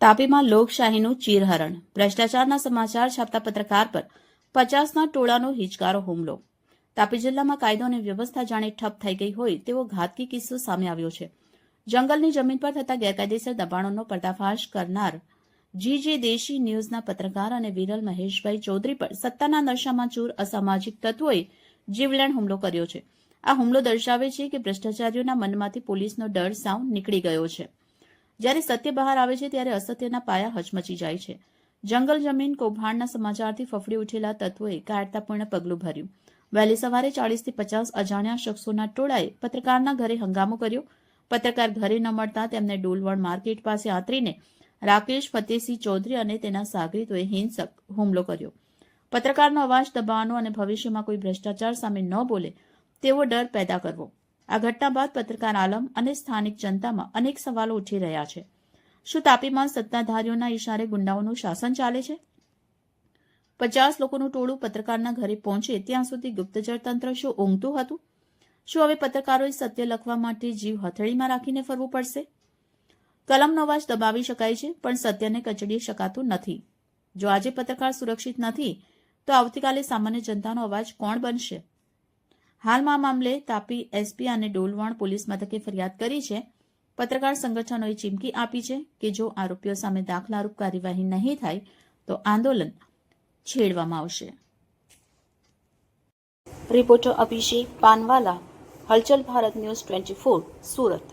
તાપીમાં લોકશાહીનું ચીરહરણ, ભ્રષ્ટાચારના સમાચાર છાપતા પત્રકાર પર 50ના ટોળાનો હિચકારો હુમલો. તાપી જિલ્લામાં કાયદો અને વ્યવસ્થા જાણે ઠપ થઈ ગઈ હોય તેવો ઘાતકી કિસ્સો સામે આવ્યો છે. જંગલની જમીન પર થતા ગેરકાયદેસર દબાણોનો પર્દાફાશ કરનાર જીજે દેશી ન્યૂઝના પત્રકાર અને વિરલ મહેશભાઈ ચૌધરી પર સત્તાના નશામાં ચૂર અસામાજિક તત્વોએ જીવલેણ હુમલો કર્યો છે. આ હુમલો દર્શાવે છે કે ભ્રષ્ટાચારીઓના મનમાંથી પોલીસનો ડર સાવ નીકળી ગયો છે. જ્યારે સત્ય બહાર આવે છે ત્યારે અસત્યના પાયા હચમચી જાય છે. જંગલ જમીન કૌભાંડના સમાચારથી ફફડી ઉઠેલા તત્વોએ કાયરતાપૂર્ણ પગલું ભર્યું. વહેલી સવારે 40 થી 50 અજાણ્યા શખ્સોના ટોળાએ પત્રકારના ઘરે હંગામો કર્યો. પત્રકાર ઘરે ન મળતા તેમને ડોલવણ માર્કેટ પાસે આંતરીને રાકેશ ફતેહસિંહ ચૌધરી અને તેના સાગરીતોએ હિંસક હુમલો કર્યો. પત્રકારનો અવાજ દબાવવાનો અને ભવિષ્યમાં કોઈ ભ્રષ્ટાચાર સામે ન બોલે તેવો ડર પેદા કરવો. આ ઘટના બાદ પત્રકાર આલમ અને સ્થાનિક જનતામાં અનેક સવાલો ઉઠી રહ્યા છે. શું તાપીમાં સત્તાધારીઓના ઇશારે ગુંડાઓનું શાસન ચાલે છે? 50 લોકોનું ટોળું પત્રકારના ઘરે પહોંચે ત્યાં સુધી ગુપ્તચર તંત્ર શું ઊંઘતું હતું? શું હવે પત્રકારોએ સત્ય લખવા માટે જીવ હથેળીમાં રાખીને ફરવું પડશે? કલમનો અવાજ દબાવી શકાય છે, પણ સત્યને કચડી શકાતું નથી. જો આજે પત્રકાર સુરક્ષિત નથી તો આવતીકાલે સામાન્ય જનતાનો અવાજ કોણ બનશે? હાલમાં આ મામલે તાપી એસપી અને ડોલવણ પોલીસ મથકે ફરિયાદ કરી છે. પત્રકાર સંગઠનોએ ચીમકી આપી છે કે જો આરોપીઓ સામે દાખલારૂપ કાર્યવાહી નહીં થાય તો આંદોલન છેડવામાં આવશે. રિપોર્ટર અભિષેક પાનવાલા, હલચલ ભારત ન્યૂઝ 24, સુરત.